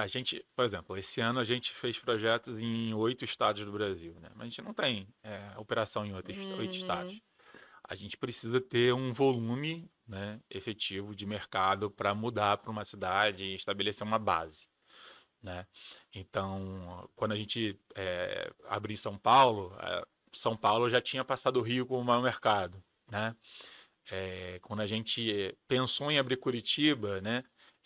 a gente, por exemplo, esse ano a gente fez projetos em 8 estados do Brasil, né? Mas a gente não tem operação em outros 8 estados. Uhum. A gente precisa ter um volume, né, efetivo de mercado para mudar para uma cidade e estabelecer uma base, né? Então, quando a gente abriu em São Paulo, São Paulo já tinha passado o Rio como o maior mercado, né? Quando a gente pensou em abrir Curitiba, né?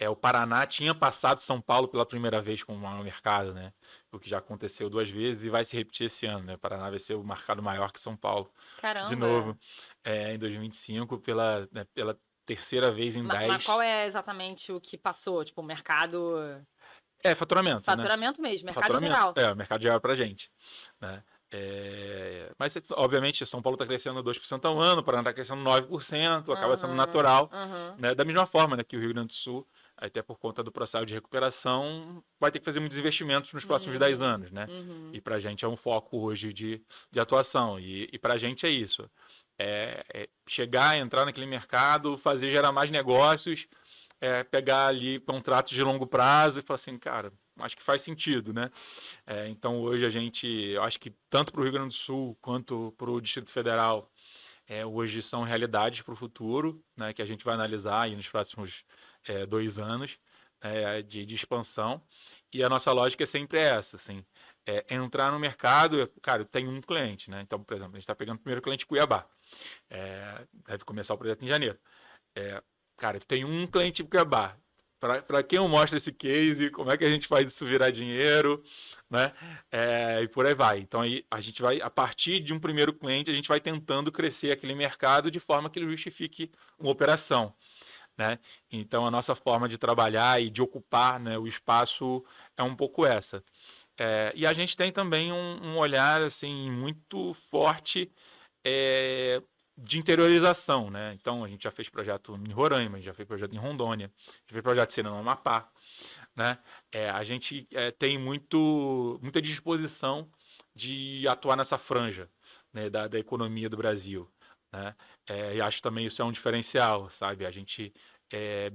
O Paraná tinha passado São Paulo pela primeira vez como maior mercado, né? O que já aconteceu 2 vezes e vai se repetir esse ano, né? O Paraná vai ser o mercado maior que São Paulo de Caramba. novo em 2025 pela terceira vez em Mas qual 10. é exatamente o que passou? Tipo, o mercado. Faturamento, né? Faturamento mesmo, mercado em Faturamento. geral. O mercado geral pra gente, né? Mas, obviamente, São Paulo está crescendo 2% ao ano, o Paraná está crescendo 9%, acaba sendo Aham, natural, aham. né? Da mesma forma, né, que o Rio Grande do Sul, até por conta do processo de recuperação, vai ter que fazer muitos investimentos nos próximos 10 Uhum, anos, né? E uhum. para a gente é um foco hoje de atuação. E para a gente é isso. Chegar, entrar naquele mercado, fazer gerar mais negócios, pegar ali contratos de longo prazo e falar assim, cara, acho que faz sentido, né? Então hoje a gente, eu acho que tanto para o Rio Grande do Sul quanto para o Distrito Federal, hoje são realidades para o futuro, né, que a gente vai analisar aí nos próximos 2 anos de expansão. E a nossa lógica é sempre essa, assim, entrar no mercado, cara, tem um cliente, né? Então, por exemplo, a gente está pegando o primeiro cliente em Cuiabá, deve começar o projeto em janeiro. É, cara, tem um cliente em Cuiabá. Para quem eu mostro esse case, como é que a gente faz isso virar dinheiro, né? E por aí vai. Então aí a gente vai, a partir de um primeiro cliente, a gente vai tentando crescer aquele mercado de forma que ele justifique uma operação, né? Então a nossa forma de trabalhar e de ocupar, né, o espaço é um pouco essa. E a gente tem também um olhar assim muito forte é, de interiorização, né? Então a gente já fez projeto em Roraima, já fez projeto em Rondônia, já fez projeto de no Amapá, né? A gente tem muita disposição de atuar nessa franja, né, da economia do Brasil, né? E acho também isso é um diferencial, sabe? A gente é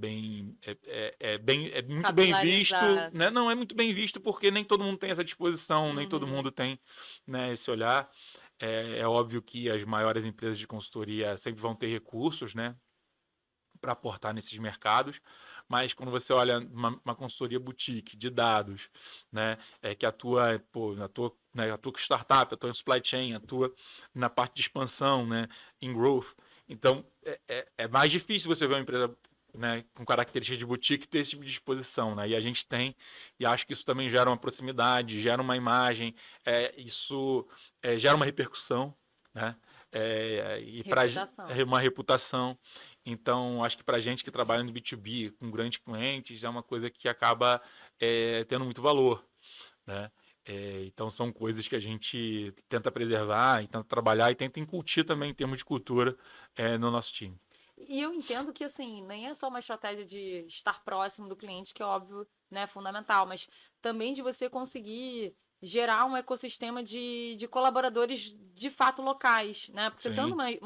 muito bem visto, Capilarizar. né? Não é muito bem visto porque nem todo mundo tem essa disposição, nem todo Uhum. mundo tem, né, esse olhar. É óbvio que as maiores empresas de consultoria sempre vão ter recursos, né, para aportar nesses mercados, mas quando você olha uma consultoria boutique de dados, né, que atua, atua com startup, atua em supply chain, atua na parte de expansão, né, em growth, então é mais difícil você ver uma empresa, né, com características de boutique ter esse tipo de disposição, né? E a gente tem, e acho que isso também gera uma proximidade, gera uma imagem, isso gera uma repercussão, né? E para Reputação. uma reputação. Então, acho que para a gente que trabalha no B2B com grandes clientes é uma coisa que acaba tendo muito valor, né? Então, são coisas que a gente tenta preservar, e tenta trabalhar e tenta incutir também em termos de cultura no nosso time. E eu entendo que, assim, nem é só uma estratégia de estar próximo do cliente, que é óbvio, né, fundamental, mas também de você conseguir gerar um ecossistema de colaboradores de fato locais, né? Porque você estando Sim,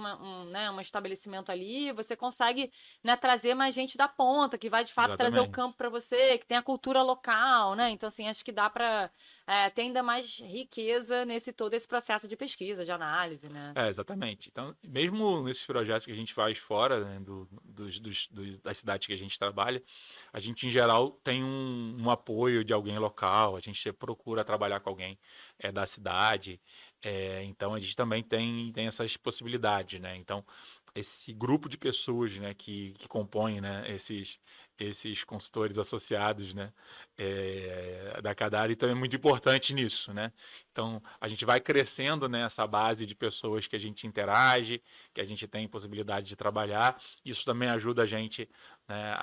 né, um estabelecimento ali, você consegue, né, trazer mais gente da ponta, que vai de fato trazer o exatamente. campo para você, que tem a cultura local, né? Então, assim, acho que dá para ter ainda mais riqueza nesse todo esse processo de pesquisa, de análise, né? Exatamente. Então, mesmo nesses projetos que a gente faz fora, né, das cidades que a gente trabalha, a gente, em geral, tem um apoio de alguém local, a gente procura trabalhar com alguém da cidade, então a gente também tem essas possibilidades, né? Então, esse grupo de pessoas, né, que compõem, né, esses consultores associados, né, da Cadari também é muito importante nisso, né? Então, a gente vai crescendo nessa base de pessoas que a gente interage, que a gente tem possibilidade de trabalhar. Isso também ajuda a gente, né,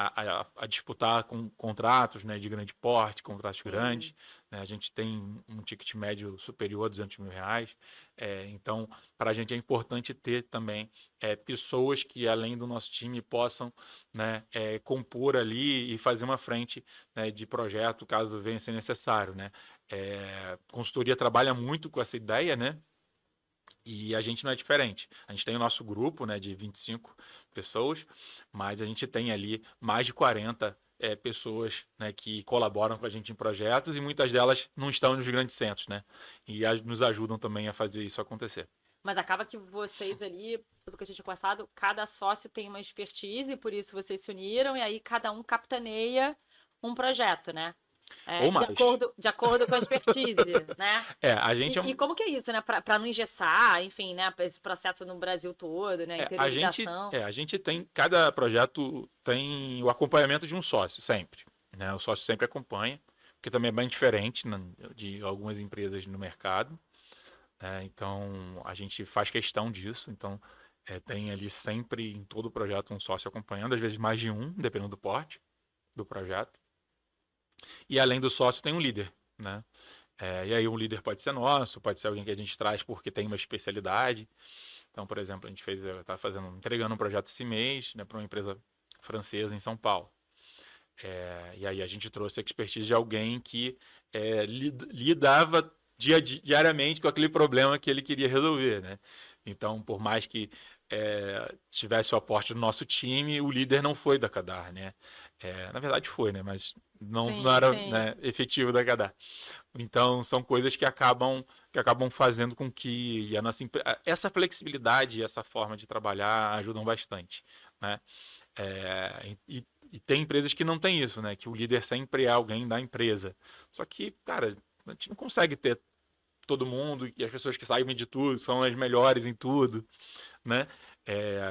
a disputar com contratos, né, de grande porte, contratos Sim. grandes. Né? A gente tem um ticket médio superior a R$ 200 mil. Então, para a gente é importante ter também pessoas que, além do nosso time, possam, né, compor ali e fazer uma frente, né, de projeto, caso venha ser necessário, né? Consultoria trabalha muito com essa ideia, né? E a gente não é diferente. A gente tem o nosso grupo, né, de 25 pessoas, mas a gente tem ali mais de 40 pessoas, né, que colaboram com a gente em projetos e muitas delas não estão nos grandes centros, né? E nos ajudam também a fazer isso acontecer. Mas acaba que vocês ali, pelo que a gente tinha conversado, cada sócio tem uma expertise, por isso vocês se uniram, e aí cada um capitaneia um projeto, né? Ou mais. De acordo com a expertise, né? A gente E como que é isso, né? Para não engessar, enfim, né? Esse processo no Brasil todo, né? A gente tem, cada projeto tem o acompanhamento de um sócio, sempre. Né? O sócio sempre acompanha, porque também é bem diferente, né, de algumas empresas no mercado. Então, a gente faz questão disso. Então, tem ali sempre, em todo o projeto, um sócio acompanhando, às vezes mais de um, dependendo do porte do projeto. E além do sócio, tem um líder, né? E aí, um líder pode ser nosso, pode ser alguém que a gente traz porque tem uma especialidade. Então, por exemplo, a gente estava entregando um projeto esse mês, né, para uma empresa francesa em São Paulo. E aí a gente trouxe a expertise de alguém que lidava diariamente com aquele problema que ele queria resolver, né? Então, por mais que tivesse o aporte do nosso time, o líder não foi da Cadar, né? Na verdade foi, né? Mas não era, né, efetivo da Cadar. Então, são coisas que acabam fazendo com que a nossa essa flexibilidade e essa forma de trabalhar ajudam bastante, né? E tem empresas que não tem isso, né? Que o líder sempre é alguém da empresa. Só que, cara, a gente não consegue ter todo mundo e as pessoas que sabem de tudo são as melhores em tudo, né?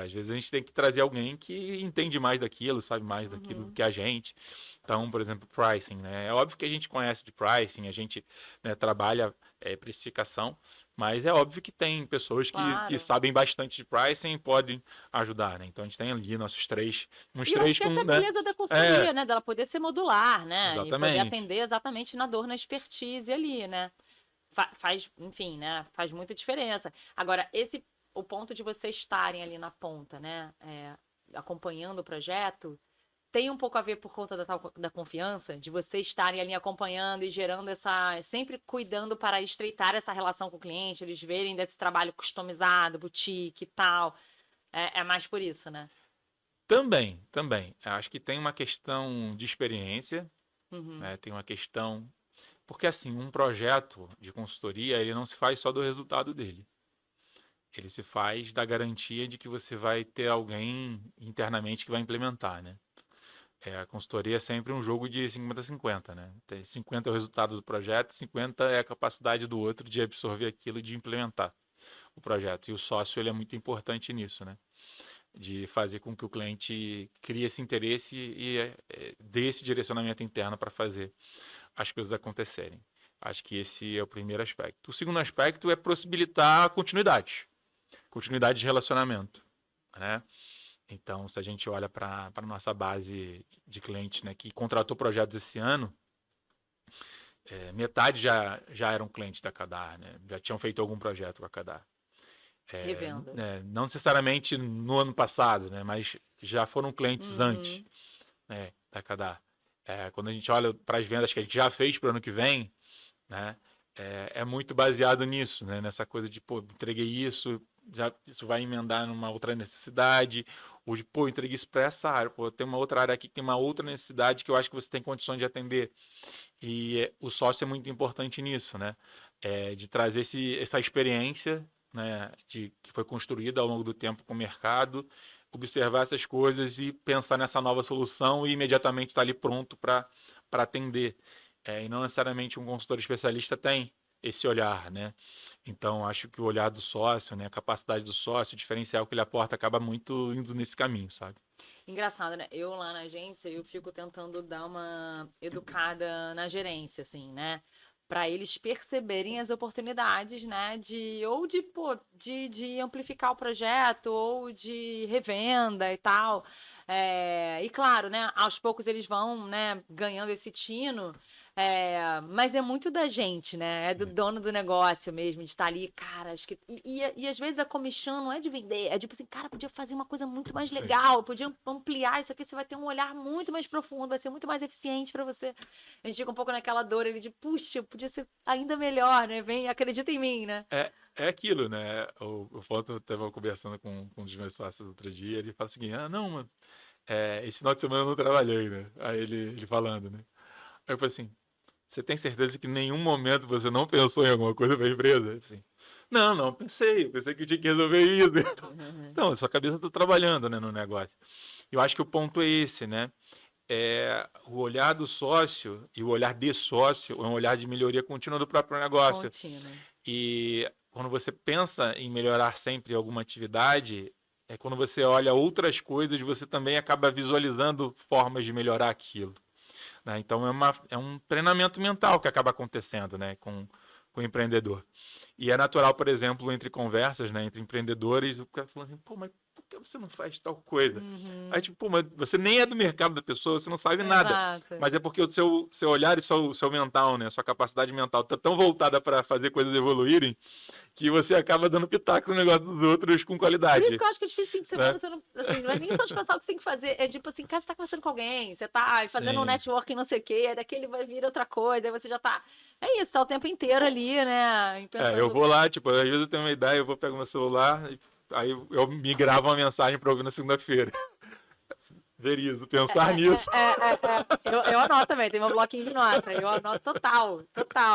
Às vezes a gente tem que trazer alguém que entende mais daquilo, sabe mais daquilo do que a gente. Então, por exemplo, pricing, né? É óbvio que a gente conhece de pricing, a gente, né, trabalha precificação, mas é óbvio que tem pessoas que sabem bastante de pricing e podem ajudar, né? Então a gente tem ali nossos três, uns e eu três acho que com, essa é a né? beleza da consultoria, né? Dela poder ser modular, né? Exatamente. E poder atender exatamente na dor, na expertise ali, né? Faz, enfim, né? Faz muita diferença. Agora, o ponto de vocês estarem ali na ponta, né? Acompanhando o projeto, tem um pouco a ver por conta da confiança, de vocês estarem ali acompanhando e gerando sempre cuidando para estreitar essa relação com o cliente, eles verem desse trabalho customizado, boutique e tal. É mais por isso, né? Também. Acho que tem uma questão de experiência, Uhum. né? Tem uma questão. Porque, assim, um projeto de consultoria, ele não se faz só do resultado dele. Ele se faz da garantia de que você vai ter alguém internamente que vai implementar, né? A consultoria é sempre um jogo de 50-50, né? 50 é o resultado do projeto, 50 é a capacidade do outro de absorver aquilo e de implementar o projeto. E o sócio, ele é muito importante nisso, né? De fazer com que o cliente crie esse interesse e dê esse direcionamento interno para fazer as coisas acontecerem. Acho que esse é o primeiro aspecto. O segundo aspecto é possibilitar continuidade de relacionamento, né? Então, se a gente olha para a nossa base de clientes, né, que contratou projetos esse ano, metade já eram clientes da Cadar, né? Já tinham feito algum projeto com a Cadar. Revenda. Não necessariamente no ano passado, né, mas já foram clientes antes, né, da Cadar. Quando a gente olha para as vendas que a gente já fez para o ano que vem, né, é muito baseado nisso, né, nessa coisa de, pô, entreguei isso, isso vai emendar numa outra necessidade, ou de, pô, entreguei isso para essa área, pô, tem uma outra área aqui que tem uma outra necessidade que eu acho que você tem condições de atender. E o sócio é muito importante nisso, né, de trazer essa experiência, né, que foi construída ao longo do tempo com o mercado, observar essas coisas e pensar nessa nova solução e imediatamente estar ali pronto para atender. E não necessariamente um consultor especialista tem esse olhar, né? Então, acho que o olhar do sócio, né, a capacidade do sócio, o diferencial que ele aporta, acaba muito indo nesse caminho, sabe? Engraçado, né? Eu lá na agência, eu fico tentando dar uma educada na gerência, assim, né? Para eles perceberem as oportunidades, né? De amplificar o projeto ou de revenda e tal. E claro, né? Aos poucos eles vão, né? Ganhando esse tino. Mas é muito da gente, né? É do Sim. dono do negócio mesmo, de estar ali, cara, acho que. E às vezes a comissão não é de vender, é tipo assim, cara, podia fazer uma coisa muito mais Sim. legal, podia ampliar isso aqui, você vai ter um olhar muito mais profundo, vai ser muito mais eficiente para você. A gente fica um pouco naquela dor ali de, puxa, podia ser ainda melhor, né? Vem, acredita em mim, né? É aquilo, né? O Foto estava conversando com um dos meus sócios outro dia, ele fala assim, não, mano, esse final de semana eu não trabalhei, né? Aí ele falando, né? Aí eu falei assim, você tem certeza que em nenhum momento você não pensou em alguma coisa para a empresa? Ele falou assim, não, eu pensei que eu tinha que resolver isso. Então, a sua cabeça está trabalhando, né, no negócio. Eu acho que o ponto é esse, né? O olhar do sócio e o olhar de sócio é um olhar de melhoria contínua do próprio negócio. Contínua. E quando você pensa em melhorar sempre alguma atividade, quando você olha outras coisas, você também acaba visualizando formas de melhorar aquilo, né? Então é um treinamento mental que acaba acontecendo, né, com o empreendedor. E é natural, por exemplo, entre conversas, né, entre empreendedores, o cara falando assim, pô, mas por que você não faz tal coisa? Aí, tipo, pô, mas você nem é do mercado da pessoa, você não sabe nada. Exato. Mas é porque o seu olhar e o seu mental, né, a sua capacidade mental tá tão voltada para fazer coisas evoluírem que você acaba dando pitaco no negócio dos outros com Por qualidade. isso que eu acho que é difícil fim de semana, você não, assim, não é nem só de pensar o que você tem que fazer, é tipo assim, cara, você tá conversando com alguém, você tá fazendo um Sim. networking não sei o quê, aí daquele vai vir outra coisa, aí você já tá. É isso, tá o tempo inteiro ali, né? Eu vou lá, tipo, às vezes eu tenho uma ideia, eu vou pegar meu celular, aí eu me gravo uma mensagem para ouvir na segunda-feira. Verizo, pensar nisso. Eu anoto também, tem meu bloquinho de nota, eu anoto total, total.